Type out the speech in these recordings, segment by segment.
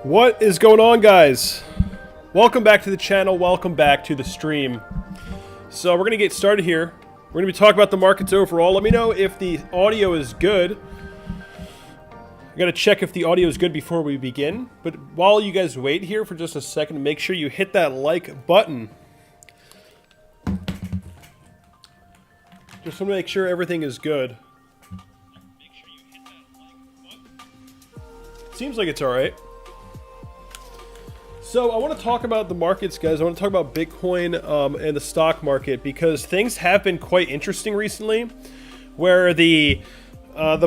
What is going on, guys? Welcome back to the channel. Welcome back to the stream. So we're going to get started here. We're going to be talking about the markets overall. Let me know if the audio is good. I gotta check if the audio is good before we begin, but while you guys wait here for just a second, make sure you hit that like button. Just want to make sure everything is good. Seems like it's alright. So I want to talk about the markets, guys. I want to talk about Bitcoin and the stock market, because things have been quite interesting recently, where the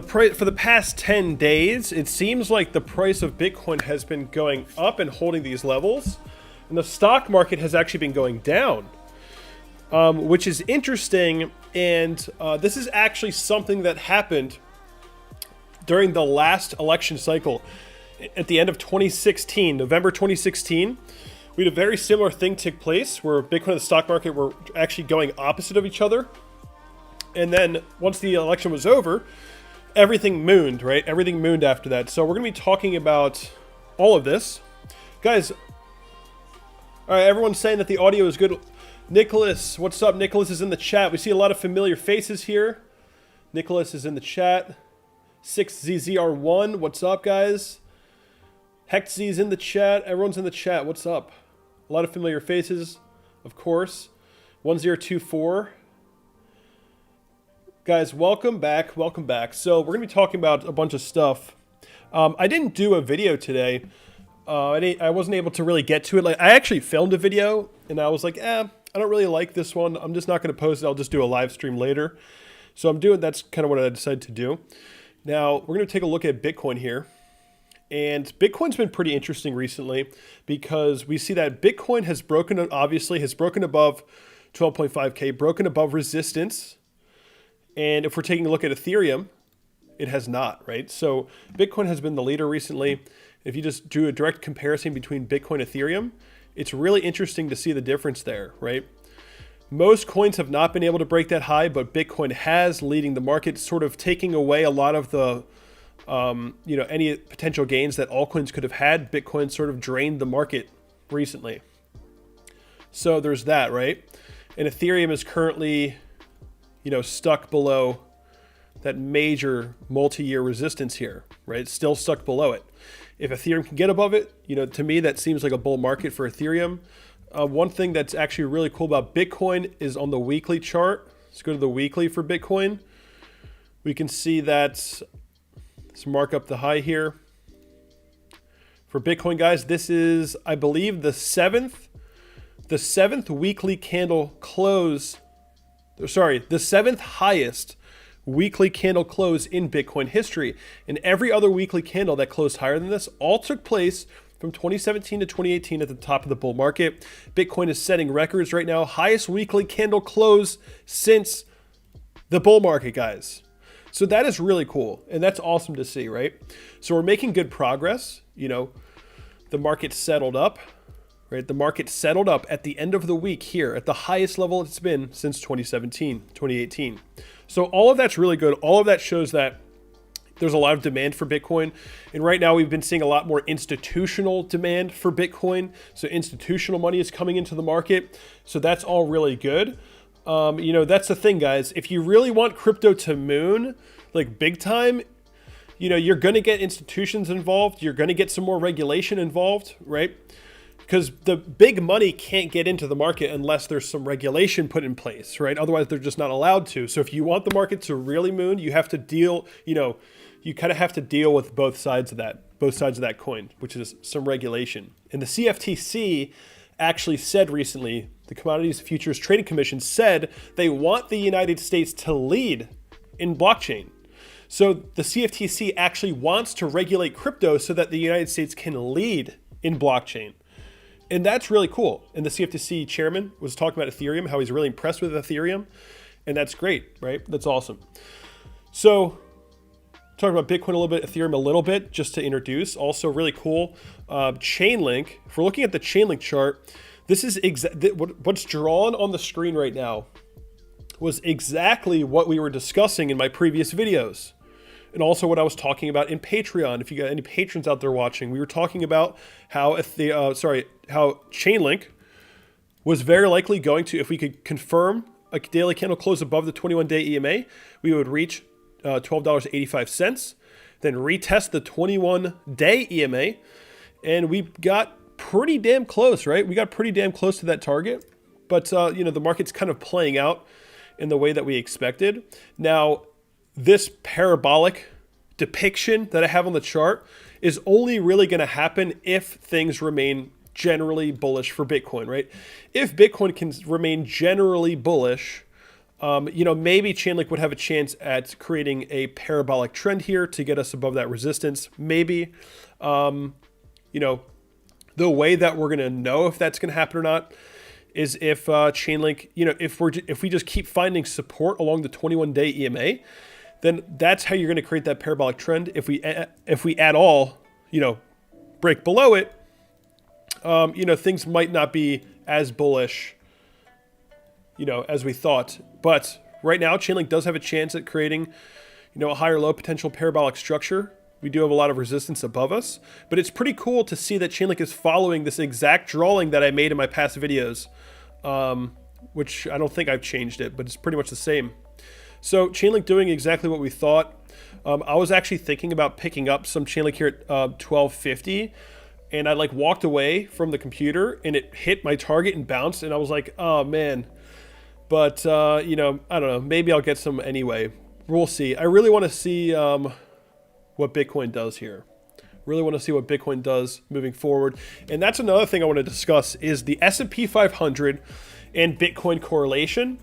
price for the past 10 days, it seems like the price of Bitcoin has been going up and holding these levels, and the stock market has actually been going down, which is interesting. And this is actually something that happened during the last election cycle at the end of 2016, November 2016. We had a very similar thing take place where Bitcoin and the stock market were actually going opposite of each other. And then once the election was over, everything mooned, right? Everything mooned after that. So we're going to be talking about all of this. Guys, all right, everyone's saying that the audio is good. Nicholas, what's up? Nicholas is in the chat. We see a lot of familiar faces here. Nicholas is in the chat. 6ZZR1, what's up, guys? Hexzy's in the chat. Everyone's in the chat. What's up? A lot of familiar faces, of course. 1024. Guys, welcome back. Welcome back. So we're going to be talking about a bunch of stuff. I didn't do a video today. I wasn't able to really get to it. Like, I actually filmed a video, and I was like, I don't really like this one. I'm just not going to post it. I'll just do a live stream later. So that's kind of what I decided to do. Now, we're going to take a look at Bitcoin here. And Bitcoin's been pretty interesting recently, because we see that Bitcoin has broken above 12.5K, broken above resistance. And if we're taking a look at Ethereum, it has not, right? So Bitcoin has been the leader recently. If you just do a direct comparison between Bitcoin and Ethereum, it's really interesting to see the difference there, right? Most coins have not been able to break that high, but Bitcoin has, leading the market, sort of taking away a lot of the, any potential gains that altcoins could have had. Bitcoin sort of drained the market recently. So there's that, right? And Ethereum is currently, stuck below that major multi-year resistance here, right? It's still stuck below it. If Ethereum can get above it, to me, that seems like a bull market for Ethereum. One thing that's actually really cool about Bitcoin is on the weekly chart. Let's go to the weekly for Bitcoin. We can see that, let's mark up the high here. For Bitcoin, guys, this is, I believe, the seventh weekly candle close. Sorry, the seventh highest weekly candle close in Bitcoin history. And every other weekly candle that closed higher than this all took place from 2017 to 2018 at the top of the bull market. Bitcoin is setting records right now. Highest weekly candle close since the bull market, guys. So that is really cool. And that's awesome to see, right? So we're making good progress. The market settled up, right? The market settled up at the end of the week here at the highest level it's been since 2017, 2018. So all of that's really good. All of that shows that there's a lot of demand for Bitcoin. And right now we've been seeing a lot more institutional demand for Bitcoin. So institutional money is coming into the market. So that's all really good. That's the thing, guys. If you really want crypto to moon, like big time, you're going to get institutions involved. You're going to get some more regulation involved, right? Because the big money can't get into the market unless there's some regulation put in place, right? Otherwise, they're just not allowed to. So if you want the market to really moon, you have to deal, you kind of have to deal with both sides of that coin, which is some regulation. And the CFTC actually said recently, the Commodities Futures Trading Commission said they want the United States to lead in blockchain. So the CFTC actually wants to regulate crypto so that the United States can lead in blockchain. And that's really cool. And the CFTC chairman was talking about Ethereum, how he's really impressed with Ethereum. And that's great, right? That's awesome. So talking about Bitcoin a little bit, Ethereum a little bit, just to introduce. Also really cool. Chainlink, if we're looking at the Chainlink chart, this is what's drawn on the screen right now was exactly what we were discussing in my previous videos. And also what I was talking about in Patreon. If you got any patrons out there watching, we were talking about how Chainlink was very likely going to, if we could confirm a daily candle close above the 21-day EMA, we would reach $12.85. then retest the 21-day EMA, and we got pretty damn close, right? We got pretty damn close to that target, but you know, the market's kind of playing out in the way that we expected. Now, this parabolic depiction that I have on the chart is only really going to happen if things remain generally bullish for Bitcoin, right? If Bitcoin can remain generally bullish, you know, maybe Chainlink would have a chance at creating a parabolic trend here to get us above that resistance. Maybe, you know, the way that we're going to know if that's going to happen or not is if Chainlink, you know, if we just keep finding support along the 21-day EMA, then that's how you're going to create that parabolic trend. If we at all, you know, break below it, you know, things might not be as bullish, you know, as we thought. But right now, Chainlink does have a chance at creating, you know, a higher low potential parabolic structure. We do have a lot of resistance above us, but it's pretty cool to see that Chainlink is following this exact drawing that I made in my past videos, which I don't think I've changed it, but it's pretty much the same. So Chainlink doing exactly what we thought. I was actually thinking about picking up some Chainlink here at 1250, and I like walked away from the computer and it hit my target and bounced, and I was like, oh man. But you know, I don't know, maybe I'll get some anyway. We'll see. I really want to see what Bitcoin does here. Really want to see what Bitcoin does moving forward. And that's another thing I want to discuss is the S&P 500 and Bitcoin correlation.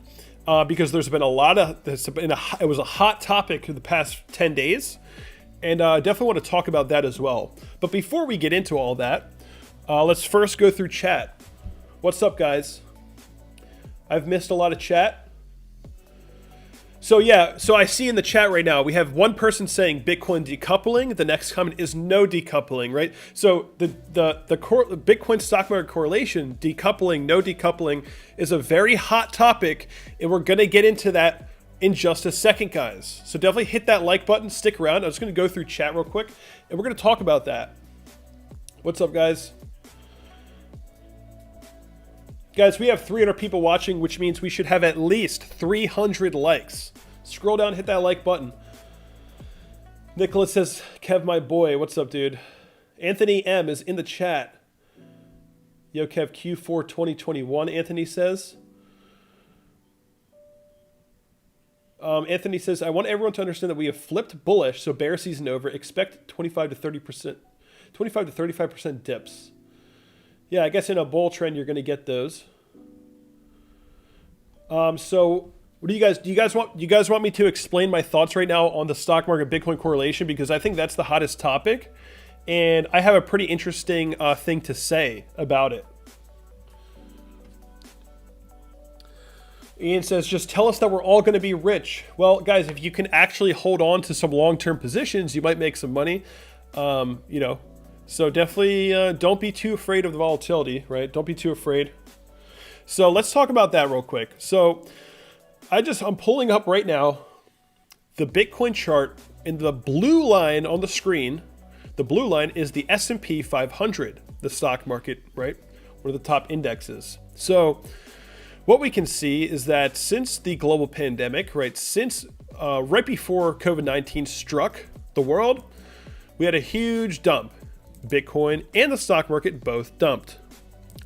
Because there's been a lot of this, it was a hot topic in the past 10 days, and I definitely want to talk about that as well. But before we get into all that, let's first go through chat. What's up, guys? I've missed a lot of chat. So yeah, so I see in the chat right now, we have one person saying Bitcoin decoupling. The next comment is no decoupling, right? So the Bitcoin stock market correlation, decoupling, no decoupling, is a very hot topic, and we're going to get into that in just a second, guys. So definitely hit that like button, stick around. I'm just going to go through chat real quick, and we're going to talk about that. What's up, guys? Guys, we have 300 people watching, which means we should have at least 300 likes. Scroll down, hit that like button. Nicholas says, Kev, my boy. What's up, dude? Anthony M is in the chat. Yo, Kev, Q4 2021, Anthony says. Anthony says, I want everyone to understand that we have flipped bullish, so bear season over. Expect 25 to 30%, 25 to 35% dips. Yeah, I guess in a bull trend, you're going to get those. So what do you guys want me to explain my thoughts right now on the stock market Bitcoin correlation? Because I think that's the hottest topic, and I have a pretty interesting thing to say about it. Ian says, just tell us that we're all going to be rich. Well, guys, if you can actually hold on to some long-term positions, you might make some money. You know, so definitely don't be too afraid of the volatility, right? Don't be too afraid. So let's talk about that real quick. So I'm pulling up right now the Bitcoin chart, and the blue line on the screen, the blue line is the S&P 500, the stock market, right? One of the top indexes. So what we can see is that since the global pandemic, right, since right before COVID-19 struck the world, we had a huge dump. Bitcoin and the stock market both dumped.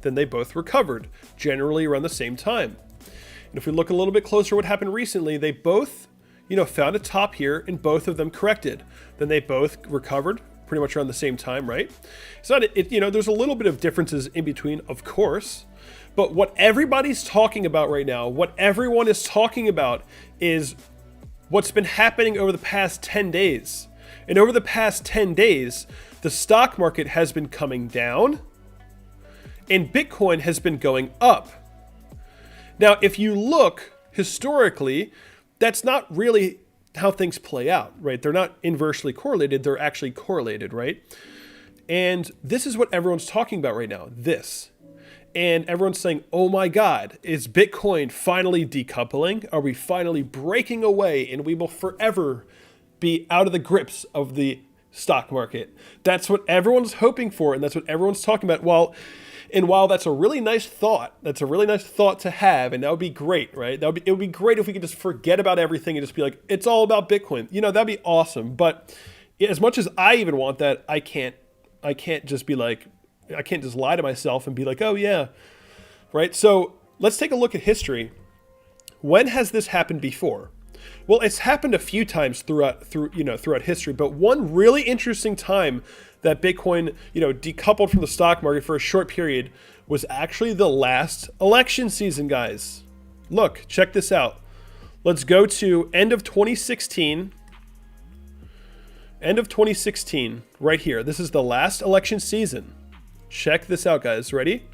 Then they both recovered, generally around the same time. And if we look a little bit closer at what happened recently, they both, you know, found a top here, and both of them corrected. Then they both recovered pretty much around the same time, right? It's not, you know, there's a little bit of differences in between, of course. But what everybody's talking about right now, what everyone is talking about is what's been happening over the past 10 days. And over the past 10 days, the stock market has been coming down and Bitcoin has been going up. Now, if you look historically, that's not really how things play out, right? They're not inversely correlated, they're actually correlated, right? And this is what everyone's talking about right now, this. And everyone's saying, oh my God, is Bitcoin finally decoupling? Are we finally breaking away and we will forever be out of the grips of the stock market? That's what everyone's hoping for, and that's what everyone's talking about. While that's a really nice thought, to have, and that would be great, right? It would be great if we could just forget about everything and just be like, it's all about Bitcoin. You know, that'd be awesome. But as much as I even want that, I can't just be like, I can't just lie to myself and be like, oh yeah, right? So let's take a look at history. When has this happened before? Well, it's happened a few times throughout history, but one really interesting time that Bitcoin, decoupled from the stock market for a short period was actually the last election season, guys. Look, check this out. Let's go to end of 2016. End of 2016, right here. This is the last election season. Check this out, guys. Ready?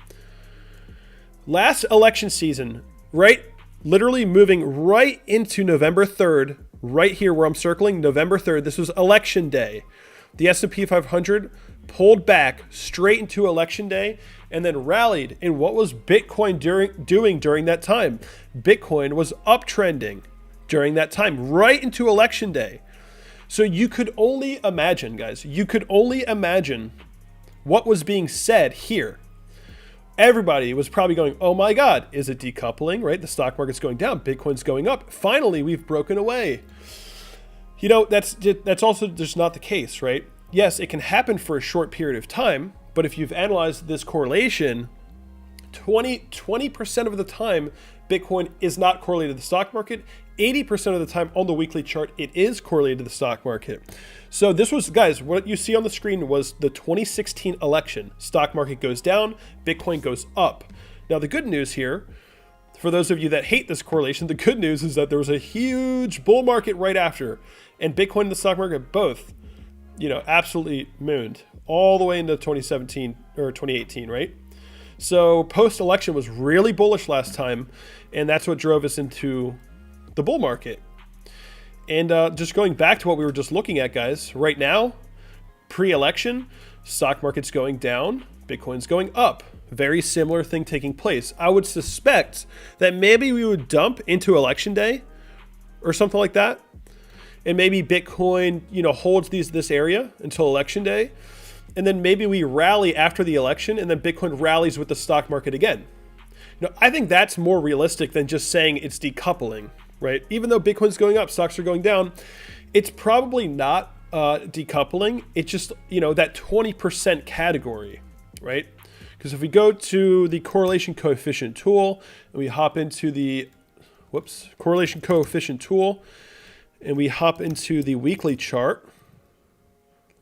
Last election season, right? Literally moving right into November 3rd, right here where I'm circling, November 3rd. This was election day. The S&P 500 pulled back straight into election day and then rallied. And what was Bitcoin doing during that time? Bitcoin was uptrending during that time, right into election day. So you could only imagine, guys, you could only imagine what was being said here. Everybody was probably going, oh my God, is it decoupling, right? The stock market's going down, Bitcoin's going up. Finally, we've broken away. That's also just not the case, right? Yes, it can happen for a short period of time, but if you've analyzed this correlation, 20% of the time, Bitcoin is not correlated to the stock market. 80% of the time on the weekly chart, it is correlated to the stock market. So this was, guys, what you see on the screen was the 2016 election. Stock market goes down, Bitcoin goes up. Now, the good news here, for those of you that hate this correlation, the good news is that there was a huge bull market right after, and Bitcoin and the stock market both, absolutely mooned all the way into 2017 or 2018, right? So post-election was really bullish last time, and that's what drove us into the bull market. And just going back to what we were just looking at, guys, right now, pre-election, stock market's going down, Bitcoin's going up. Very similar thing taking place. I would suspect that maybe we would dump into election day or something like that. And maybe Bitcoin, holds this area until election day. And then maybe we rally after the election and then Bitcoin rallies with the stock market again. I think that's more realistic than just saying it's decoupling, right? Even though Bitcoin's going up, stocks are going down, it's probably not decoupling. It's just, that 20% category, right? Because if we go to the correlation coefficient tool and we hop into the, correlation coefficient tool and we hop into the weekly chart,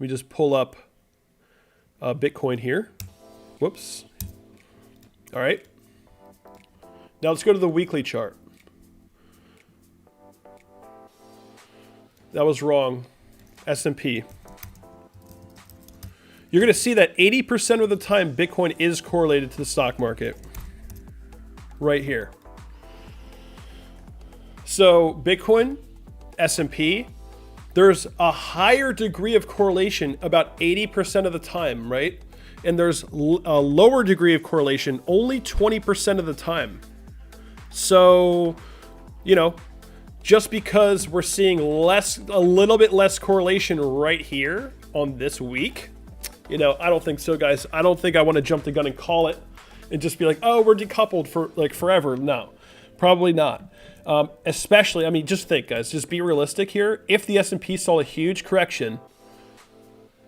we just pull up Bitcoin here. All right. Now let's go to the weekly chart. That was wrong. S&P. You're going to see that 80% of the time Bitcoin is correlated to the stock market. Right here. So Bitcoin, S&P, there's a higher degree of correlation about 80% of the time, right? And there's a lower degree of correlation only 20% of the time. So, just because we're seeing a little bit less correlation right here on this week, I don't think so, guys. I don't think I want to jump the gun and call it and just be like, oh, we're decoupled for forever. No, probably not. Especially, just think, guys, just be realistic here. If the S&P saw a huge correction,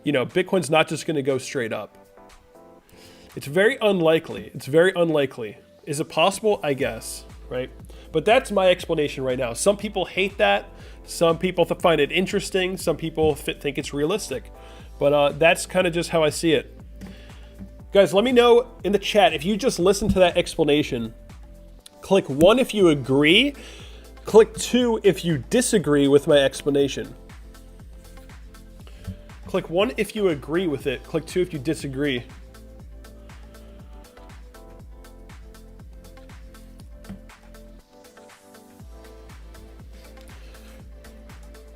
Bitcoin's not just going to go straight up. It's very unlikely. Is it possible? I guess, right? But that's my explanation right now. Some people hate that. Some people find it interesting. Some people think it's realistic. But that's kind of just how I see it. Guys, let me know in the chat if you just listened to that explanation. Click 1 if you agree. Click 2 if you disagree with my explanation. Click 1 if you agree with it. Click 2 if you disagree.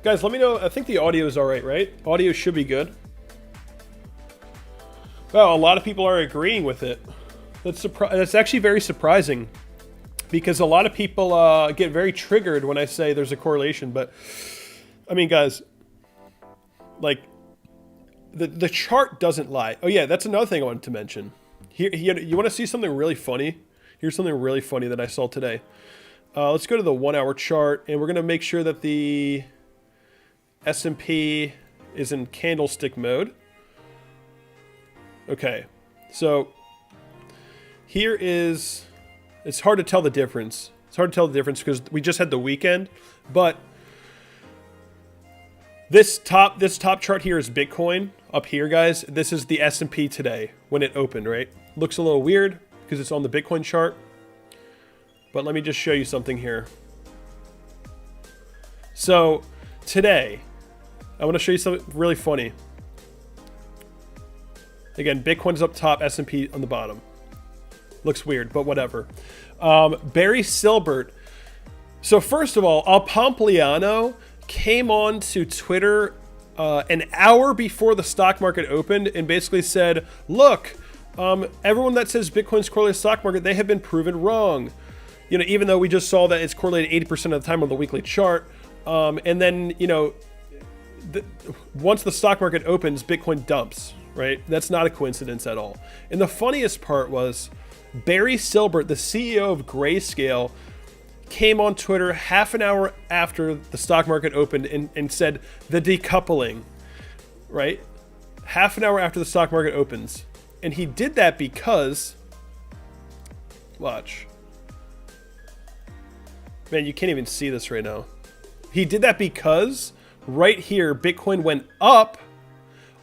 Guys, let me know. I think the audio is all right, right? Audio should be good. Well, a lot of people are agreeing with it. That's actually very surprising because a lot of people get very triggered when I say there's a correlation. But, guys, the chart doesn't lie. Oh, yeah, that's another thing I wanted to mention. Here, you want to see something really funny? Here's something really funny that I saw today. Let's go to the 1 hour chart, and we're going to make sure that the S&P is in candlestick mode. Okay, so here is, it's hard to tell the difference. It's hard to tell the difference because we just had the weekend, but this top chart here is Bitcoin up here, guys. This is the S&P today when it opened, right? Looks a little weird because it's on the Bitcoin chart, but let me just show you something here. So today, I want to show you something really funny. Again, Bitcoin's up top, S&P on the bottom. Looks weird, but whatever. Barry Silbert. So first of all, Pomp came on to Twitter an hour before the stock market opened and basically said, look, everyone that says Bitcoin's correlated to the stock market, they have been proven wrong. You know, even though we just saw that it's correlated 80% of the time on the weekly chart. And then, you know, once the stock market opens, Bitcoin dumps, right? That's not a coincidence at all. And the funniest part was Barry Silbert, the CEO of Grayscale, came on Twitter half an hour after the stock market opened and said the decoupling, right? Half an hour after the stock market opens. And he did that because, watch. Man, you can't even see this right now. He did that because right here, Bitcoin went up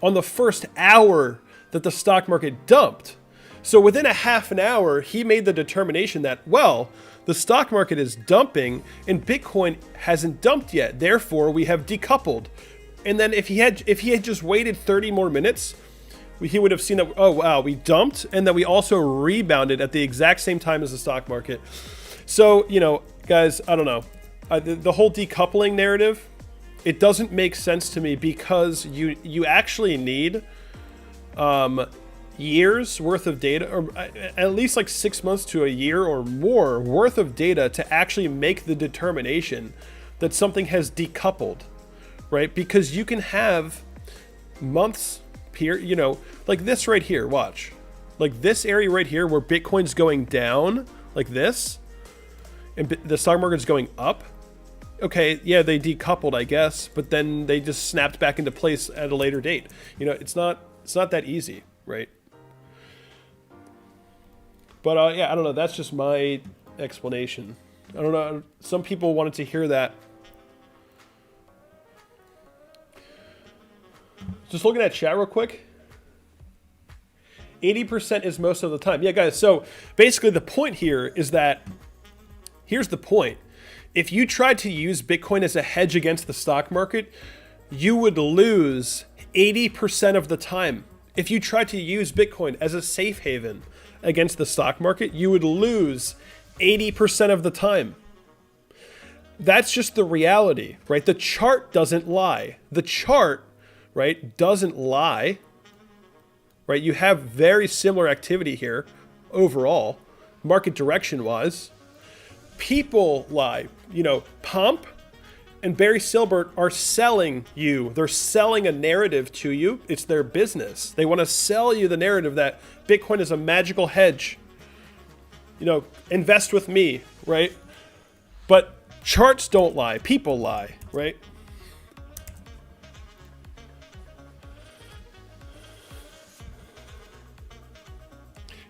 on the first hour that the stock market dumped. So within a half an hour, he made the determination that, well, the stock market is dumping and Bitcoin hasn't dumped yet. Therefore, we have decoupled. And then if he had just waited 30 more minutes, he would have seen that, oh, wow, we dumped and that we also rebounded at the exact same time as the stock market. So, you know, guys, I don't know. The whole decoupling narrative, it doesn't make sense to me because you actually need years worth of data, or at least like 6 months to a year or more worth of data to actually make the determination that something has decoupled, right? Because you can have months you know, like this right here, watch. Like this area right here where Bitcoin's going down like this and the stock market's going up. Okay, yeah, they decoupled, I guess, but then they just snapped back into place at a later date. You know, it's not that easy, right? But yeah, I don't know. That's just my explanation. I don't know. Some people wanted to hear that. Just looking at chat real quick. 80% is most of the time. Yeah, guys. So basically the point here is that, here's the point. If you tried to use Bitcoin as a hedge against the stock market, you would lose 80% of the time. If you tried to use Bitcoin as a safe haven against the stock market, you would lose 80% of the time. That's just the reality, right? The chart doesn't lie. The chart, right, doesn't lie, right? You have very similar activity here overall, market direction wise. People lie. You know, Pomp and Barry Silbert are selling you. They're selling a narrative to you. It's their business. They want to sell you the narrative that Bitcoin is a magical hedge. You know, invest with me, right? But charts don't lie. People lie, right?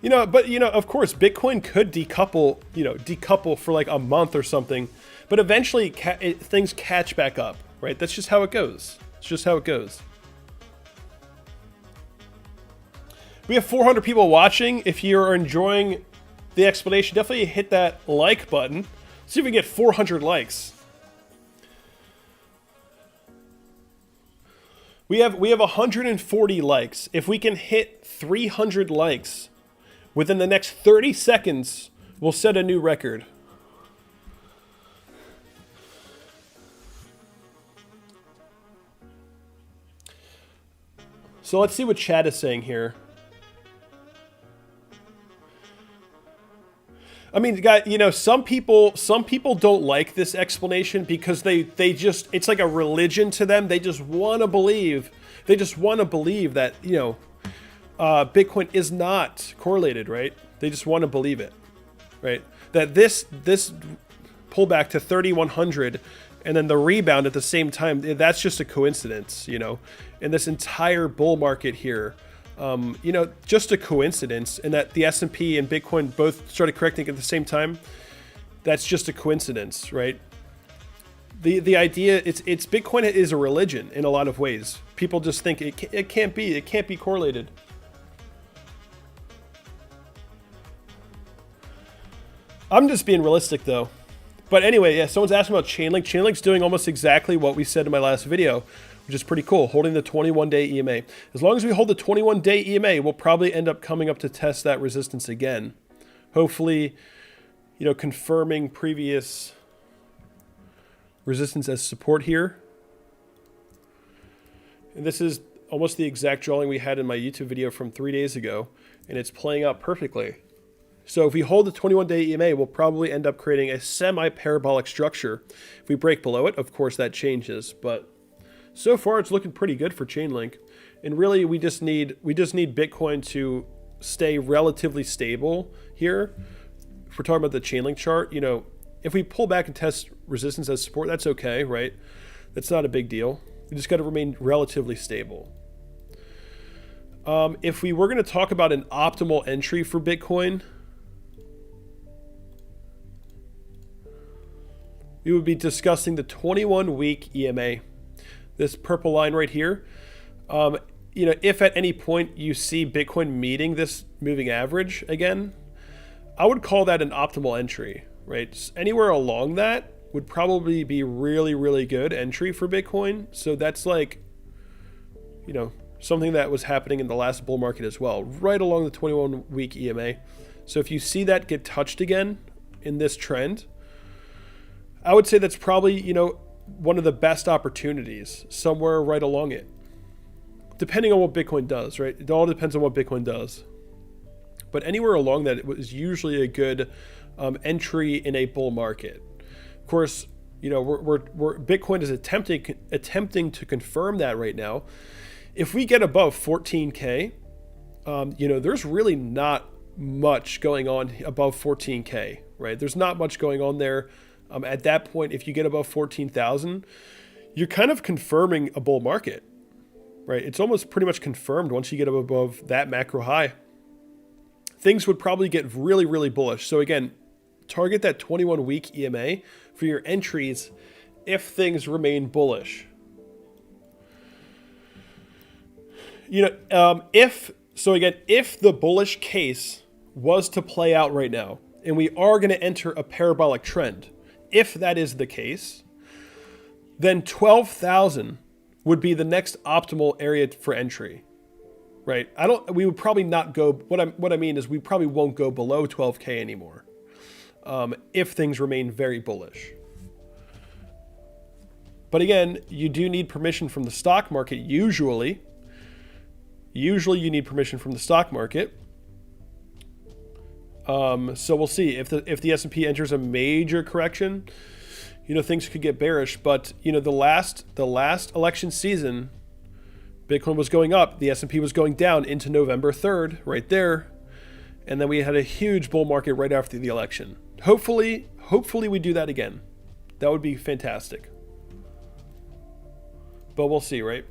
You know, but, you know, of course, Bitcoin could decouple for like a month or something, but eventually things catch back up, right? That's just how it goes. It's just how it goes. We have 400 people watching. If you're enjoying the explanation, definitely hit that like button. See if we can get 400 likes. We have 140 likes. If we can hit 300 likes within the next 30 seconds, we'll set a new record. So let's see what chat is saying here. I mean, guys, you know, some people don't like this explanation because they just, it's like a religion to them. They just want to believe that, you know, Bitcoin is not correlated, right? They just want to believe it, right? That this pullback to 3,100 and then the rebound at the same time, that's just a coincidence, you know. And this entire bull market here, you know, just a coincidence. And that the S&P and Bitcoin both started correcting at the same time, that's just a coincidence, right? The idea, it's Bitcoin is a religion in a lot of ways. People just think it can't be correlated. I'm just being realistic though. But anyway, yeah, someone's asking about Chainlink. Chainlink's doing almost exactly what we said in my last video, which is pretty cool, holding the 21-day EMA. As long as we hold the 21-day EMA, we'll probably end up coming up to test that resistance again. Hopefully, you know, confirming previous resistance as support here. And this is almost the exact drawing we had in my YouTube video from 3 days ago, and it's playing out perfectly. So if we hold the 21-day EMA, we'll probably end up creating a semi-parabolic structure. If we break below it, of course, that changes. But so far, it's looking pretty good for Chainlink. And really, we just need Bitcoin to stay relatively stable here. If we're talking about the Chainlink chart, you know, if we pull back and test resistance as support, that's okay, right? That's not a big deal. We just got to remain relatively stable. If we were going to talk about an optimal entry for Bitcoin, we would be discussing the 21-week EMA, this purple line right here. You know, if at any point you see Bitcoin meeting this moving average again, I would call that an optimal entry, right? Anywhere along that would probably be really, really good entry for Bitcoin. So that's like, you know, something that was happening in the last bull market as well, right along the 21-week EMA. So if you see that get touched again in this trend, I would say that's probably, you know, one of the best opportunities somewhere right along it, depending on what Bitcoin does, right? It all depends on what Bitcoin does. But anywhere along that, it was usually a good entry in a bull market. Of course, you know, Bitcoin is attempting to confirm that right now. If we get above 14K, you know, there's really not much going on above 14K, right? There's not much going on there. At that point, if you get above 14,000, you're kind of confirming a bull market, right? It's almost pretty much confirmed once you get above that macro high. Things would probably get really, really bullish. So again, target that 21-week EMA for your entries if things remain bullish. You know, if the bullish case was to play out right now, and we are going to enter a parabolic trend, if that is the case, then 12,000 would be the next optimal area for entry, right? We would probably not go, what I mean is we probably won't go below 12K anymore if things remain very bullish. But again, you do need permission from the stock market usually. Usually you need permission from the stock market. So we'll see if the S&P enters a major correction, you know, things could get bearish. But you know, the last election season, Bitcoin was going up, the S&P was going down into November 3rd, right there, and then we had a huge bull market right after the election. Hopefully we do that again. That would be fantastic. But we'll see, right?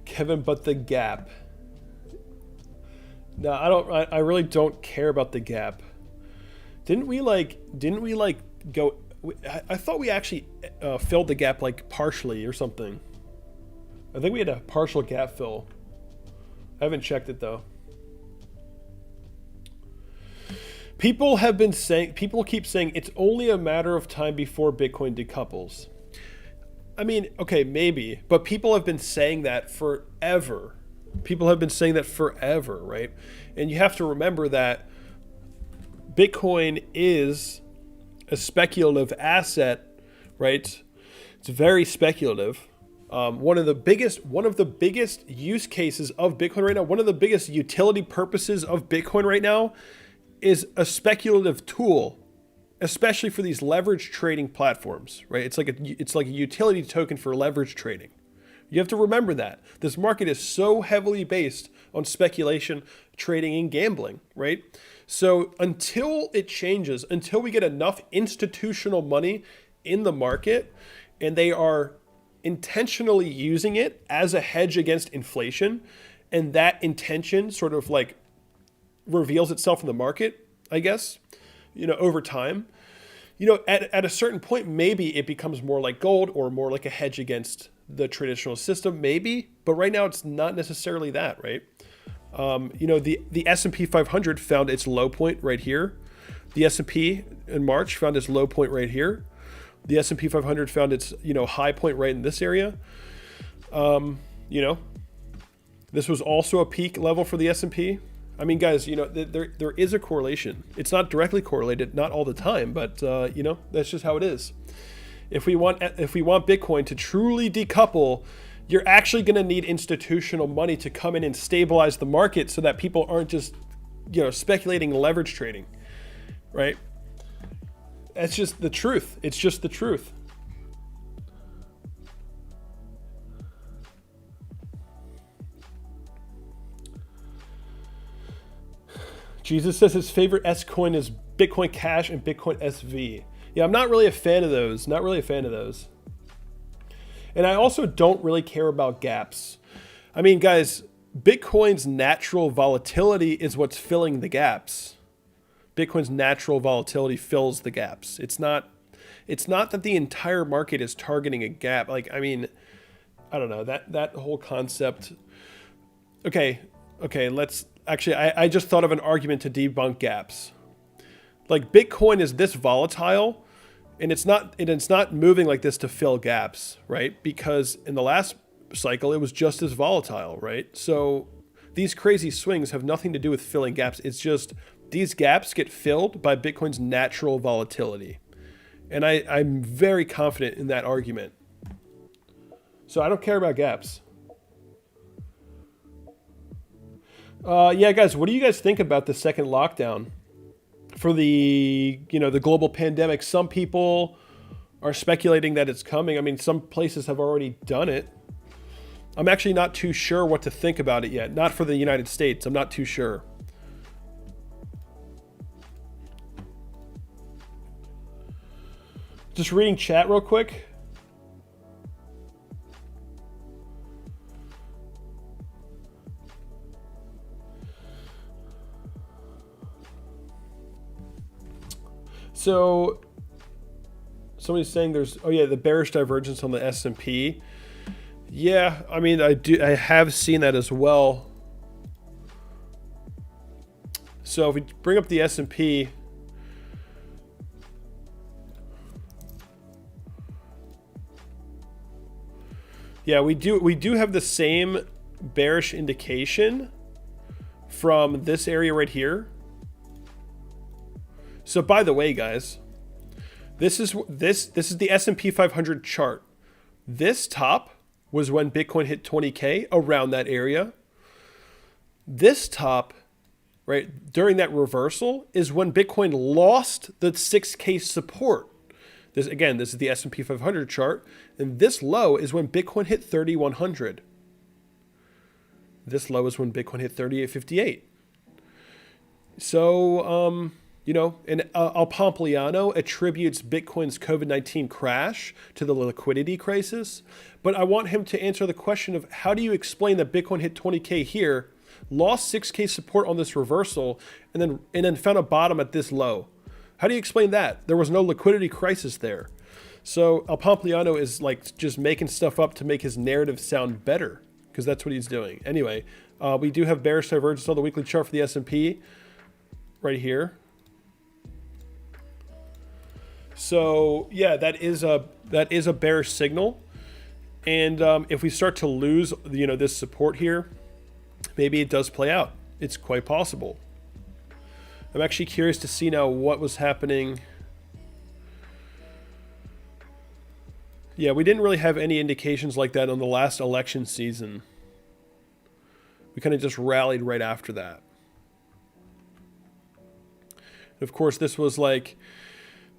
Kevin, but the gap. No, I really don't care about the gap. Didn't we go? I thought we actually filled the gap like partially or something. I think we had a partial gap fill. I haven't checked it though. People keep saying it's only a matter of time before Bitcoin decouples. I mean, okay, maybe, but people have been saying that forever. Right? And you have to remember that Bitcoin is a speculative asset, right? It's very speculative. One of the biggest use cases of Bitcoin right now, one of the biggest utility purposes of Bitcoin right now is a speculative tool, especially for these leverage trading platforms, right? It's like a utility token for leverage trading. You have to remember that this market is so heavily based on speculation, trading, and gambling, right? So until it changes, until we get enough institutional money in the market and they are intentionally using it as a hedge against inflation, and that intention sort of like reveals itself in the market, I guess, over time, at a certain point, maybe it becomes more like gold or more like a hedge against the traditional system, maybe. But right now, it's not necessarily that, right? The S&P 500 found its low point right here. The S&P in March found its low point right here. The S&P 500 found its, high point right in this area. This was also a peak level for the S&P. I mean, guys, there is a correlation. It's not directly correlated, not all the time, but that's just how it is. If we want Bitcoin to truly decouple, you're actually going to need institutional money to come in and stabilize the market so that people aren't just, speculating and leverage trading, right? That's just the truth. It's just the truth. Jesus says his favorite S coin is Bitcoin Cash and Bitcoin SV. Yeah, I'm not really a fan of those. Not really a fan of those. And I also don't really care about gaps. I mean, guys, Bitcoin's natural volatility is what's filling the gaps. Bitcoin's natural volatility fills the gaps. It's not that the entire market is targeting a gap. Like, I mean, I don't know, that whole concept. Okay, let's actually, I just thought of an argument to debunk gaps. Like, Bitcoin is this volatile, and it's not moving like this to fill gaps, right? Because in the last cycle, it was just as volatile, right? So these crazy swings have nothing to do with filling gaps. It's just these gaps get filled by Bitcoin's natural volatility. And I'm very confident in that argument. So I don't care about gaps. Yeah, guys, what do you guys think about the second lockdown for the global pandemic? Some people are speculating that it's coming. I mean, some places have already done it. I'm actually not too sure what to think about it yet. Not for the United States. I'm not too sure. Just reading chat real quick. So somebody's saying the bearish divergence on the S&P. Yeah, I mean, I have seen that as well. So if we bring up the S&P, yeah, we do have the same bearish indication from this area right here. So by the way, guys, this is the S&P 500 chart. This top was when Bitcoin hit 20K, around that area. This top, right, during that reversal is when Bitcoin lost the 6K support. This is the S&P 500 chart, and this low is when Bitcoin hit 3,100. This low is when Bitcoin hit 3,858. So, and Pomp attributes Bitcoin's COVID-19 crash to the liquidity crisis. But I want him to answer the question of how do you explain that Bitcoin hit 20K here, lost 6K support on this reversal, and then found a bottom at this low? How do you explain that? There was no liquidity crisis there. So Pomp is like just making stuff up to make his narrative sound better, because that's what he's doing. Anyway, we do have bearish divergence on the weekly chart for the S&P right here. So yeah, that is a bearish signal, and if we start to lose this support here, maybe it does play out. It's quite possible. I'm actually curious to see now what was happening. Yeah, we didn't really have any indications like that on the last election season. We kind of just rallied right after that. And of course, this was like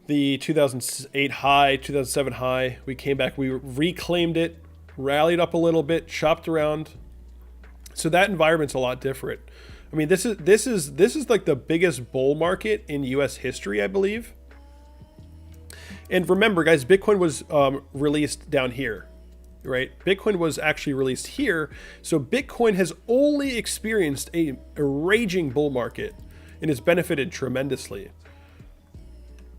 the 2008 high, 2007 high. We came back, we reclaimed it, rallied up a little bit, chopped around, So that environment's a lot different. I mean, this is like the biggest bull market in U.S. history, I believe. And remember, guys, Bitcoin was released down here, right? Bitcoin was actually released here. So Bitcoin has only experienced a raging bull market and has benefited tremendously.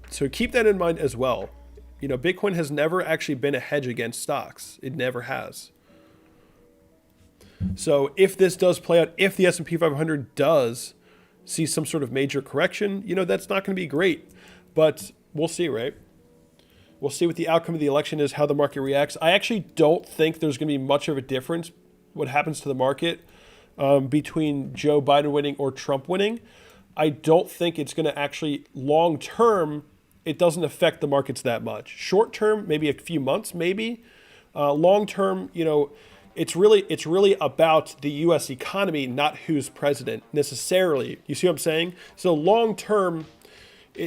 So keep that in mind as well. You know, Bitcoin has never actually been a hedge against stocks. It never has. So if this does play out, if the S&P 500 does see some sort of major correction, you know, that's not going to be great. But we'll see, right? We'll see what the outcome of the election is, how the market reacts. I actually don't think there's going to be much of a difference what happens to the market between Joe Biden winning or Trump winning. I don't think it's going to actually, long term, it doesn't affect the markets that much. Short term, maybe a few months, maybe. Long term, you know, it's really about the U.S. economy, not who's president necessarily. You see what I'm saying? So long term,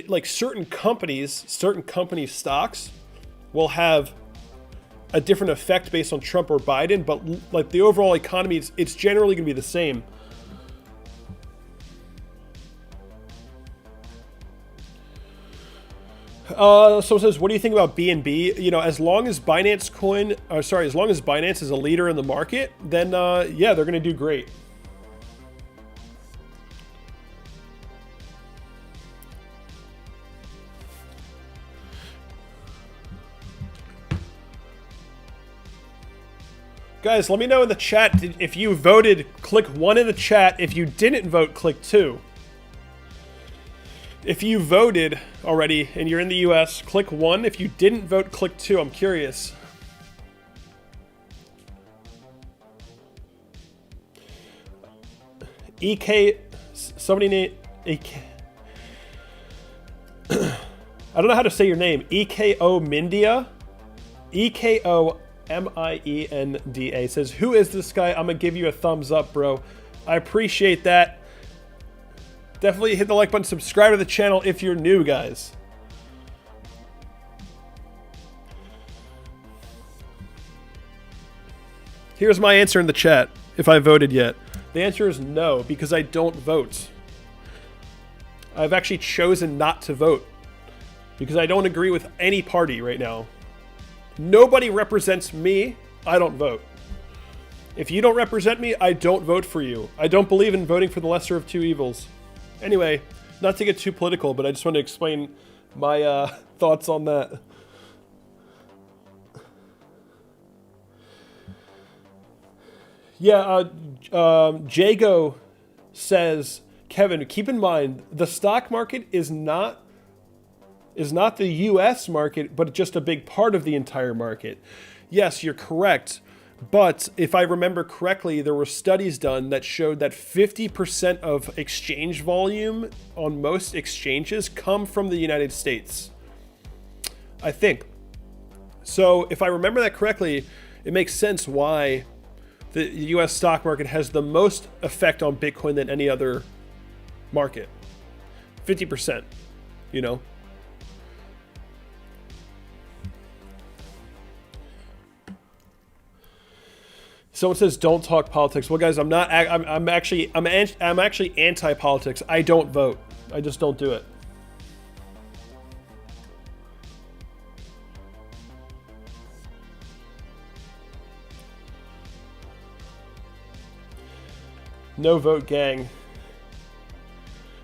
like certain company stocks will have a different effect based on Trump or Biden, but like the overall economy, it's generally going to be the same. So it says, what do you think about BNB? You know, as long as Binance is a leader in the market, then yeah, they're going to do great. Guys, let me know in the chat if you voted. Click 1 in the chat. If you didn't vote, click 2. If you voted already and you're in the US, click 1. If you didn't vote, click 2. I'm curious. Somebody named EK. I don't know how to say your name. EKO Mindia. EKO Mienda says, who is this guy? I'm gonna give you a thumbs up, bro. I appreciate that. Definitely hit the like button, subscribe to the channel if you're new, guys. Here's my answer in the chat, if I voted yet. The answer is no, because I don't vote. I've actually chosen not to vote, because I don't agree with any party right now. Nobody represents me, I don't vote. If you don't represent me, I don't vote for you. I don't believe in voting for the lesser of two evils. Anyway, not to get too political, but I just want to explain my thoughts on that. Yeah, Jago says, Kevin, keep in mind, the stock market is not the U.S. market, but just a big part of the entire market. Yes, you're correct. But if I remember correctly, there were studies done that showed that 50% of exchange volume on most exchanges come from the United States. I think. So if I remember that correctly, it makes sense why the U.S. stock market has the most effect on Bitcoin than any other market. 50%, you know. Someone says, "Don't talk politics." Well, guys, I'm not. I'm actually anti-politics. I don't vote. I just don't do it. No vote, gang.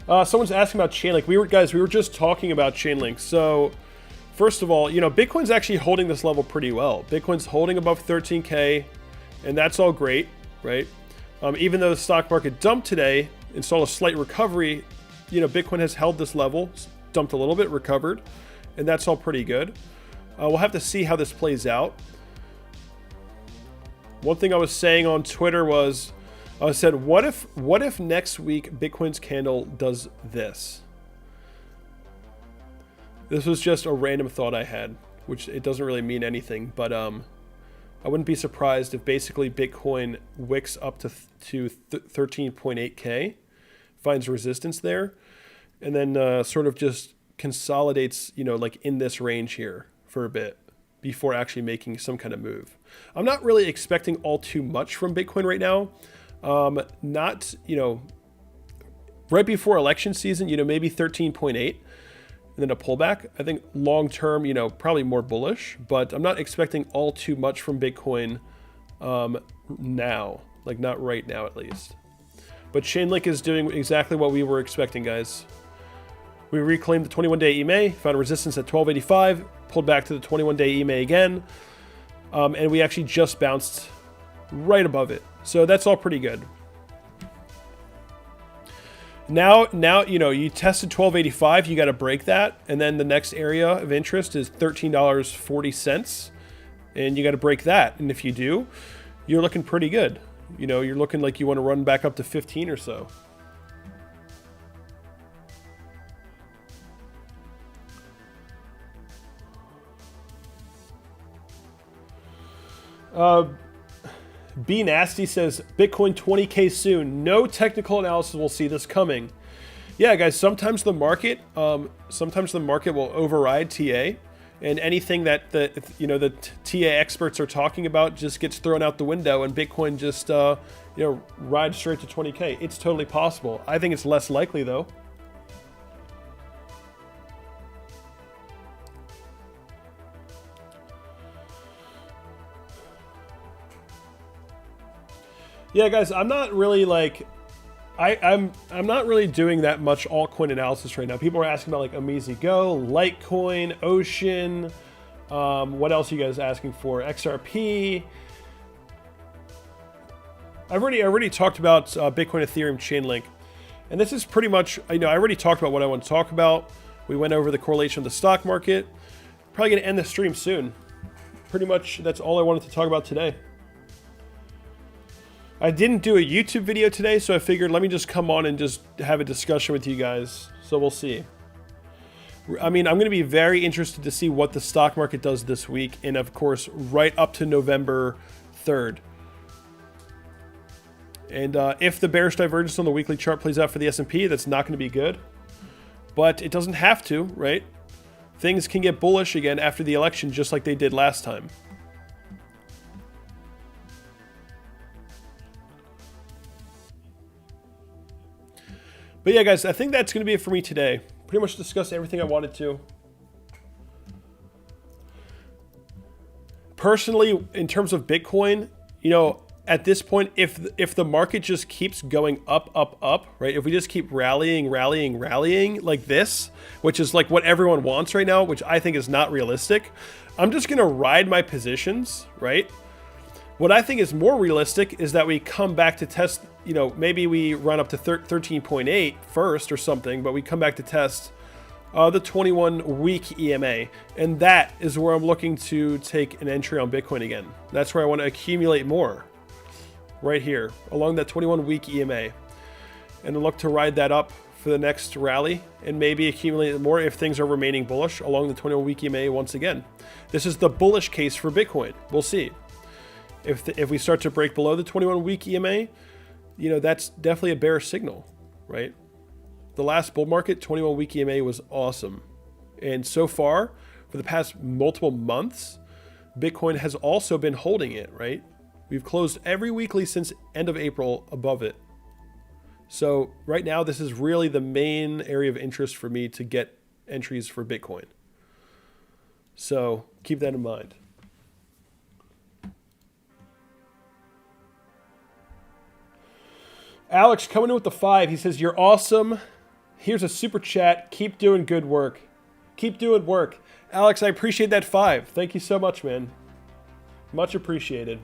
Someone's asking about Chainlink. We were just talking about Chainlink. So, first of all, you know, Bitcoin's actually holding this level pretty well. Bitcoin's holding above 13K. And that's all great, right? Even though the stock market dumped today and saw a slight recovery, you know, Bitcoin has held this level, dumped a little bit, recovered, and that's all pretty good. We'll have to see how this plays out. One thing I was saying on Twitter was, I said, what if next week Bitcoin's candle does this? This was just a random thought I had, which it doesn't really mean anything, but I wouldn't be surprised if basically Bitcoin wicks up to 13.8K, finds resistance there, and then sort of just consolidates, you know, like in this range here for a bit before actually making some kind of move. I'm not really expecting all too much from Bitcoin right now. Not, right before election season, maybe 13.8 and then a pullback. I think long term, probably more bullish, but I'm not expecting all too much from Bitcoin now, like not right now at least. But Chainlink is doing exactly what we were expecting, guys. We reclaimed the 21-day EMA, found resistance at 1285, pulled back to the 21-day EMA again, and we actually just bounced right above it. So that's all pretty good. Now, you tested 1285, you got to break that, and then the next area of interest is $13.40, and you got to break that. And if you do, you're looking pretty good. You're looking like you want to run back up to 15 or so. B Nasty says Bitcoin 20K soon. No technical analysis will see this coming. Yeah, guys. Sometimes the market will override TA, and anything that the TA experts are talking about just gets thrown out the window, and Bitcoin just rides straight to 20K. It's totally possible. I think it's less likely though. Yeah, guys, I'm not really I'm not really doing that much altcoin analysis right now. People are asking about like Ameezy Go, Litecoin, Ocean. What else are you guys asking for? XRP. I've already talked about Bitcoin, Ethereum, Chainlink, and this is pretty much I already talked about what I want to talk about. We went over the correlation of the stock market. Probably gonna end the stream soon. Pretty much that's all I wanted to talk about today. I didn't do a YouTube video today, so I figured let me just come on and just have a discussion with you guys. So we'll see. I mean, I'm going to be very interested to see what the stock market does this week, and of course, right up to November 3rd. And if the bearish divergence on the weekly chart plays out for the S&P, that's not going to be good. But it doesn't have to, right? Things can get bullish again after the election, just like they did last time. But yeah, guys, I think that's going to be it for me today. Pretty much discussed everything I wanted to. Personally, in terms of Bitcoin, at this point, if the market just keeps going up, right? If we just keep rallying like this, which is like what everyone wants right now, which I think is not realistic, I'm just going to ride my positions, right? What I think is more realistic is that we come back to test, maybe we run up to 13.8 first or something, but we come back to test the 21-week EMA. And that is where I'm looking to take an entry on Bitcoin again. That's where I want to accumulate more, right here, along that 21-week EMA. And look to ride that up for the next rally and maybe accumulate more if things are remaining bullish along the 21-week EMA once again. This is the bullish case for Bitcoin. We'll see. If we start to break below the 21-week EMA, that's definitely a bearish signal, right? The last bull market, 21-week EMA was awesome. And so far, for the past multiple months, Bitcoin has also been holding it, right? We've closed every weekly since end of April above it. So right now, this is really the main area of interest for me to get entries for Bitcoin. So keep that in mind. Alex coming in with the 5. He says, "You're awesome. Here's a super chat. Keep doing good work." Keep doing work. Alex, I appreciate that 5. Thank you so much, man. Much appreciated.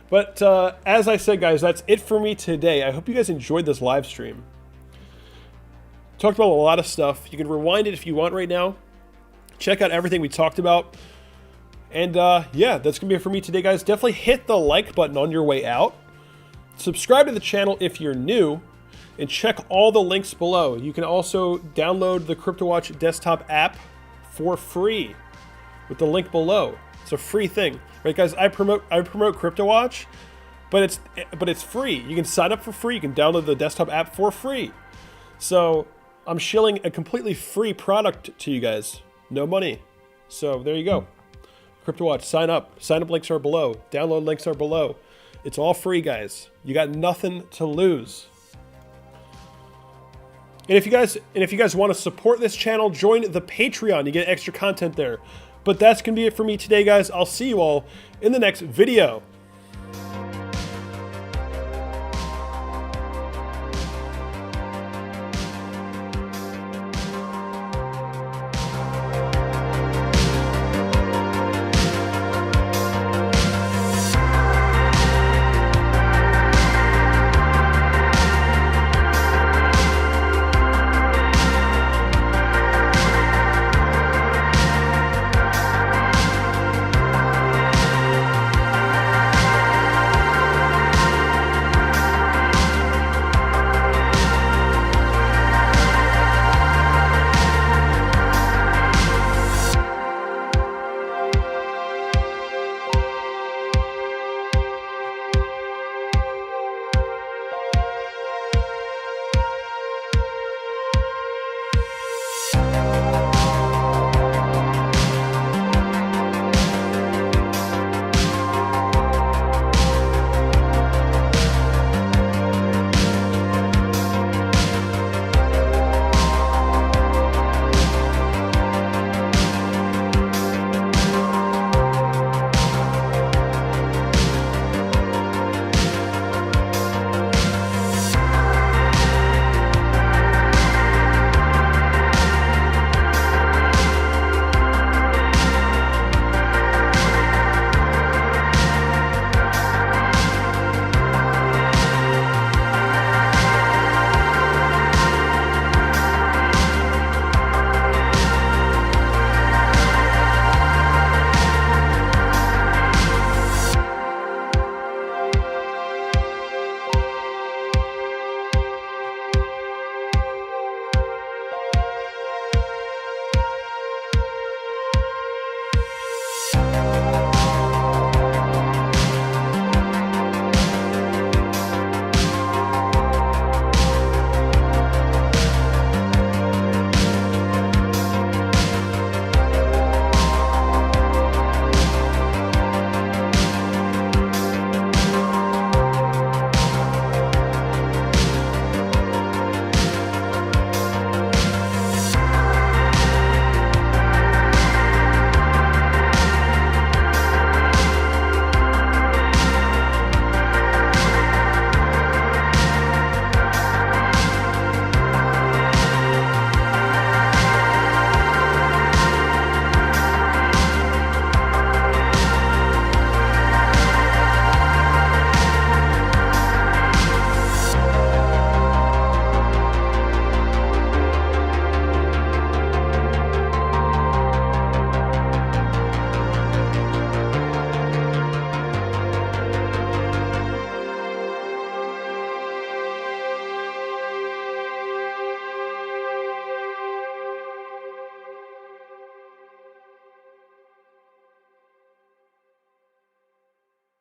But as I said, guys, that's it for me today. I hope you guys enjoyed this live stream. Talked about a lot of stuff. You can rewind it if you want right now. Check out everything we talked about. And yeah, that's going to be it for me today, guys. Definitely hit the like button on your way out. Subscribe to the channel if you're new, and check all the links below. You can also download the Cryptowatch Desktop App for free with the link below. It's a free thing, right, guys? I promote Cryptowatch, but it's free. You can sign up for free. You can download the desktop app for free. So I'm shilling a completely free product to you guys, no money. So there you go. Cryptowatch, sign up. Sign up links are below. Download links are below. It's all free, guys. You got nothing to lose. And if you guys want to support this channel, join the Patreon. You get extra content there. But that's going to be it for me today, guys. I'll see you all in the next video.